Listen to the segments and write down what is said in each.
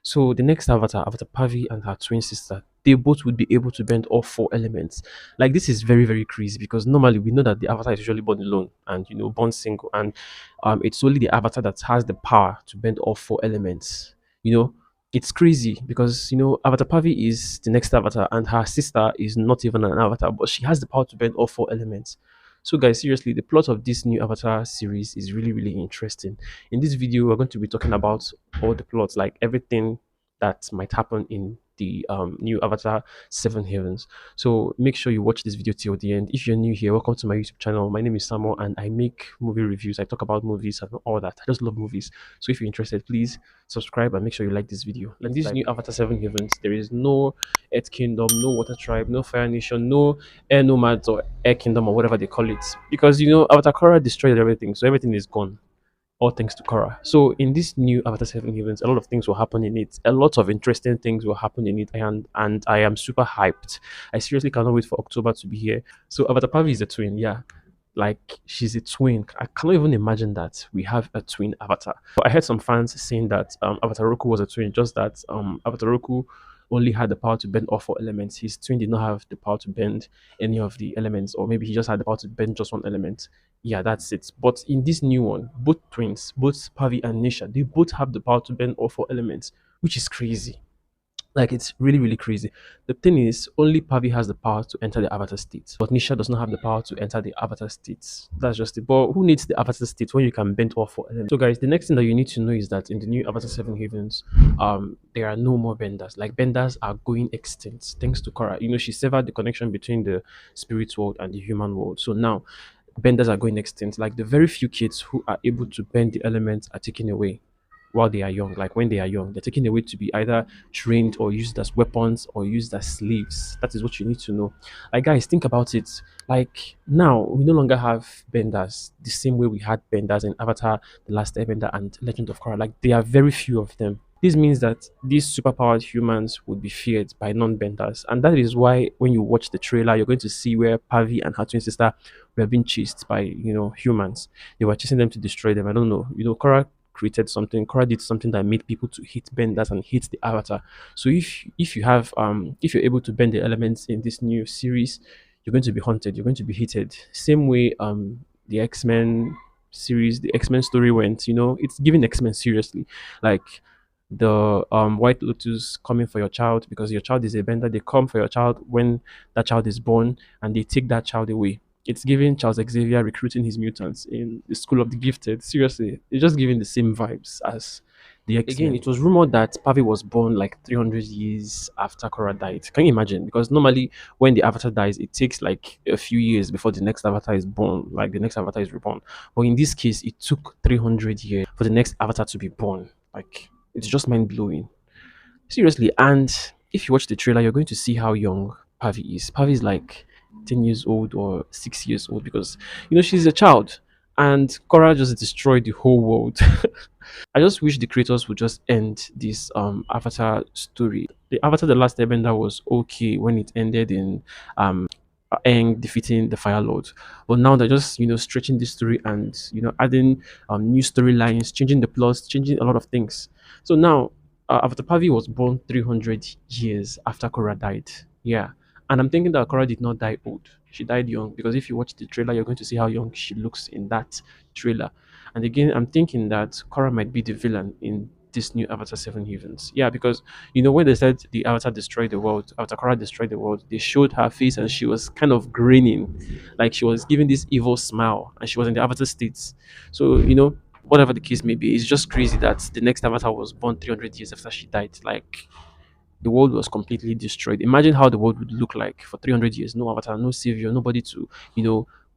So the next avatar, Avatar Pavi and her twin sister, they both would be able to bend all four elements. Like this is very very crazy because normally we know that the avatar is usually born alone and born single, and it's only the avatar that has the power to bend all four elements. You know, it's crazy because Avatar Pavi is the next avatar and her sister is not even an avatar, but she has the power to bend all four elements. So guys, seriously, the plot of this new Avatar series is really really interesting. In this video, we're going to be talking about all the plots, like everything that might happen in the new Avatar 7 Heavens. So make sure you watch this video till the end. If you're new here, welcome to my YouTube channel. My name is Samuel and I make movie reviews. I talk about movies and all that. I just love movies. So if you're interested, please subscribe and make sure you like this video. In this new Avatar 7 Heavens, there is no Earth Kingdom, no Water Tribe, no Fire Nation, no Air Nomads or Air Kingdom or whatever they call it. Because Avatar Korra destroyed everything, so everything is gone, all thanks to Korra. So in this new Avatar 7 events, a lot of things will happen in it. A lot of interesting things will happen in it, and I am super hyped. I seriously cannot wait for October to be here. So Avatar Pavi is a twin, yeah. Like she's a twin. I cannot even imagine that we have a twin avatar. But I heard some fans saying that Avatar Roku was a twin, just that Avatar Roku only had the power to bend all four elements. His twin did not have the power to bend any of the elements, or maybe he just had the power to bend just one element. Yeah, that's it. But in this new one, both twins, both Pavi and Nisha, they both have the power to bend all four elements, which is crazy. Like it's really, really crazy. The thing is, only Pavi has the power to enter the avatar state, but Nisha does not have the power to enter the avatar state. That's just it. But who needs the avatar state when you can bend all four elements? So, guys, the next thing that you need to know is that in the new Avatar 7 Heavens, there are no more benders. Like benders are going extinct thanks to Korra. She severed the connection between the spirit world and the human world. So now benders are going extinct. Like the very few kids who are able to bend the elements are taken away while they are young. Like when they are young, they're taken away to be either trained or used as weapons or used as slaves. That is what you need to know. Like guys, think about it. Like now we no longer have benders the same way we had benders in Avatar, The Last Airbender, and Legend of Korra. Like there are very few of them. This means that these superpowered humans would be feared by non-benders, and that is why when you watch the trailer, you're going to see where Pavi and her twin sister were being chased by humans. They were chasing them to destroy them. I don't know. Korra created something. Korra did something that made people to hit benders and hit the avatar. So if you have if you're able to bend the elements in this new series, you're going to be hunted. You're going to be hated. Same way the X-Men series, the X-Men story went. It's giving X-Men seriously. Like the White Lotus coming for your child because your child is a bender. They come for your child when that child is born and they take that child away. It's giving Charles Xavier recruiting his mutants in the School of the Gifted. Seriously, it's just giving the same vibes as the X-Men. Again, it was rumored that Pavi was born like 300 years after Korra died. Can you imagine? Because normally when the avatar dies, it takes like a few years before the next avatar is born, like the next avatar is reborn. But in this case, it took 300 years for the next avatar to be born. Like, it's just mind-blowing. Seriously, and if you watch the trailer, you're going to see how young Pavi is. Pavi is like 10 years old or 6 years old because she's a child and Korra just destroyed the whole world. I just wish the creators would just end this Avatar story. The Avatar The Last Airbender was okay when it ended in Aang defeating the Fire Lord, but now they're just stretching this story and adding new storylines, changing the plots, changing a lot of things. So now Avatar Pavi was born 300 years after Korra died. Yeah, and I'm thinking that Korra did not die old. She died young because if you watch the trailer, you're going to see how young she looks in that trailer. And again, I'm thinking that Korra might be the villain in this new Avatar 7 Heavens. Yeah, because when they said the Avatar destroyed the world, Avatar Korra destroyed the world, they showed her face and she was kind of grinning, like she was giving this evil smile, and she was in the Avatar states. So whatever the case may be, it's just crazy that the next Avatar was born 300 years after she died. Like the world was completely destroyed. Imagine how the world would look like for 300 years. No avatar, no savior, nobody to,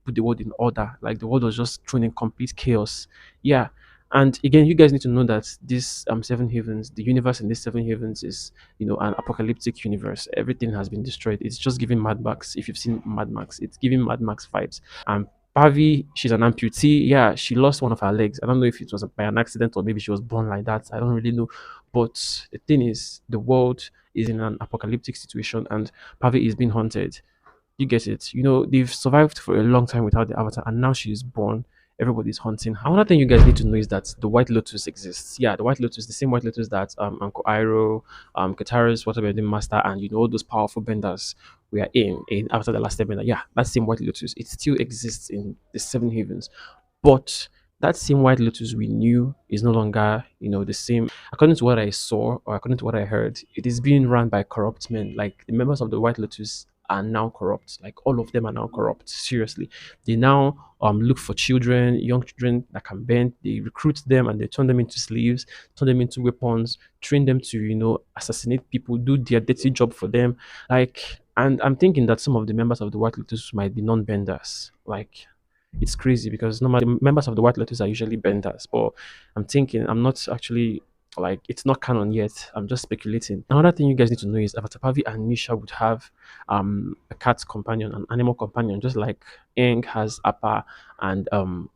put the world in order. Like the world was just thrown in complete chaos. Yeah. And again, you guys need to know that this seven heavens, the universe in this seven heavens is, an apocalyptic universe. Everything has been destroyed. It's just giving Mad Max. If you've seen Mad Max, it's giving Mad Max vibes. Pavi, she's an amputee. Yeah, she lost one of her legs. I don't know if it was by an accident or maybe she was born like that. I don't really know. But the thing is, the world is in an apocalyptic situation and Pavi is being haunted. You get it. They've survived for a long time without the avatar and now she is born. everybody's hunting her. Another thing you guys need to know is that the White Lotus exists. Yeah, the White Lotus, the same White Lotus that Uncle Iroh, Katara's Waterbending Master, and all those powerful benders we are in after the last Airbender. Yeah, that same White Lotus, it still exists in the Seven Havens. But that same White Lotus we knew is no longer, the same. According to what I saw, or according to what I heard, it is being run by corrupt men. Like the members of the White Lotus are now corrupt. Like all of them are now corrupt. Seriously, they now look for children, young children that can bend. They recruit them and they turn them into slaves, turn them into weapons, train them to assassinate people, do their dirty job for them. Like, and I'm thinking that some of the members of the White Lotus might be non-benders. Like, it's crazy because normally members of the White Lotus are usually benders, but I'm thinking I'm not actually, like, it's not canon yet. I'm just speculating. Another thing you guys need to know is Avatar Pavi and Nisha would have a cat companion, an animal companion, just like Aang has Appa and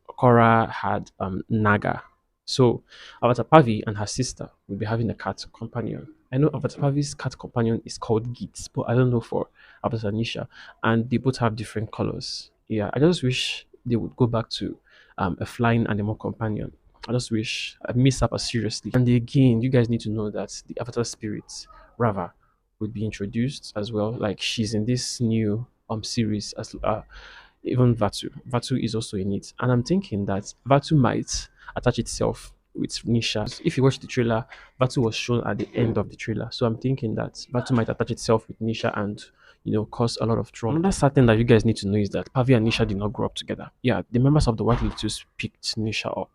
Korra had Naga. So Avatar Pavi and her sister will be having a cat companion. I know Avatar Pavi's cat companion is called Git, but I don't know for Avatar Nisha, and they both have different colors. Yeah, I just wish they would go back to a flying animal companion. I just wish I miss Appa seriously. And again, you guys need to know that the Avatar spirit, Rava, would be introduced as well. Like she's in this new series as even Vatu. Vatu is also in it. And I'm thinking that Vatu might attach itself with Nisha. If you watch the trailer, Vatu was shown at the end of the trailer. So I'm thinking that Vatu might attach itself with Nisha and cause a lot of trouble. Another sad thing that you guys need to know is that Pavi and Nisha did not grow up together. Yeah, the members of the White Lotus picked Nisha up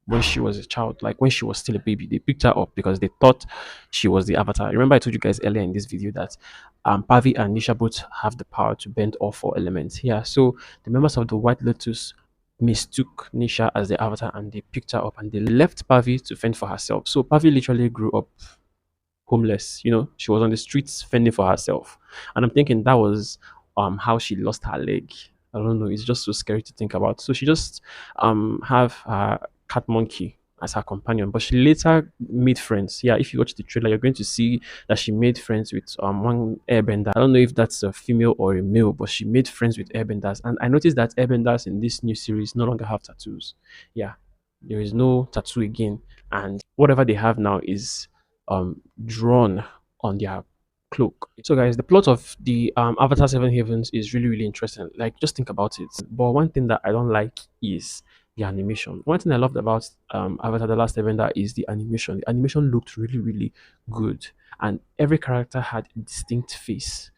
when she was a child, like when she was still a baby. They picked her up because they thought she was the Avatar. Remember I told you guys earlier in this video that Pavi and Nisha both have the power to bend all four elements. Yeah, so the members of the White Lotus mistook Nisha as the Avatar and they picked her up and they left Pavi to fend for herself. So Pavi literally grew up homeless. She was on the streets fending for herself. And I'm thinking that was how she lost her leg. I don't know, it's just so scary to think about. So she just have her cat monkey as her companion, but she later made friends. Yeah, if you watch the trailer, you're going to see that she made friends with one airbender. I don't know if that's a female or a male, but she made friends with airbenders. And I noticed that airbenders in this new series no longer have tattoos. Yeah, there is no tattoo again, and whatever they have now is drawn on their cloak. So guys, the plot of the Avatar Seven Havens is really, really interesting. Like, just think about it. But one thing that I don't like is the animation. One thing I loved about Avatar The Last Airbender is the animation. The animation looked really, really good, and every character had a distinct face.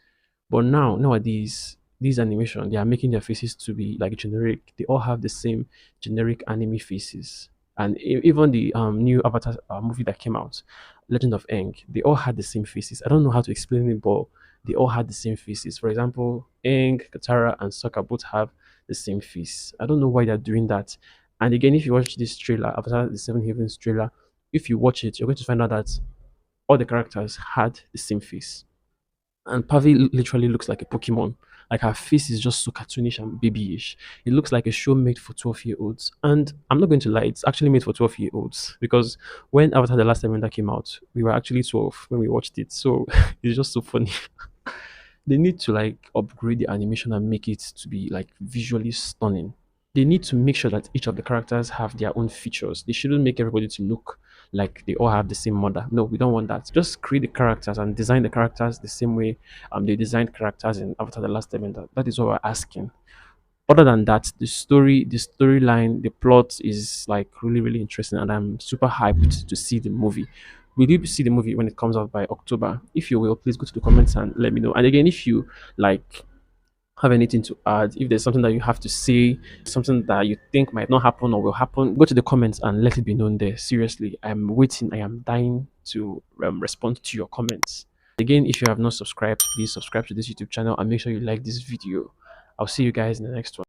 But nowadays, these animation, they are making their faces to be like generic. They all have the same generic anime faces. And even the new Avatar movie that came out, Legend of Aang, they all had the same faces. I don't know how to explain it, but they all had the same faces. For example, Aang, Katara, and Sokka both have the same face. I don't know why they're doing that. And again, if you watch this trailer, Avatar the Seven Havens trailer, if you watch it, you're going to find out that all the characters had the same face. And Pavi literally looks like a Pokemon. Like her face is just so cartoonish and babyish. It looks like a show made for 12-year-olds. And I'm not going to lie, it's actually made for 12-year-olds. Because when Avatar The Last Airbender came out, we were actually 12 when we watched it. So it's just so funny. They need to like upgrade the animation and make it to be like visually stunning. They need to make sure that each of the characters have their own features. They shouldn't make everybody to look like they all have the same mother. No, we don't want that. Just create the characters and design the characters the same way they designed characters in Avatar The Last Airbender. That is what we're asking. Other than that, the storyline, the plot is like really, really interesting, and I'm super hyped to see the movie. Will you see the movie when it comes out by October? If you will, please go to the comments and let me know. And again, if you like have anything to add, if there's something that you have to say, something that you think might not happen or will happen, go to the comments and let it be known there. Seriously, I'm waiting. I am dying to respond to your comments. Again, if you have not subscribed, please subscribe to this YouTube channel and make sure you like this video. I'll see you guys in the next one.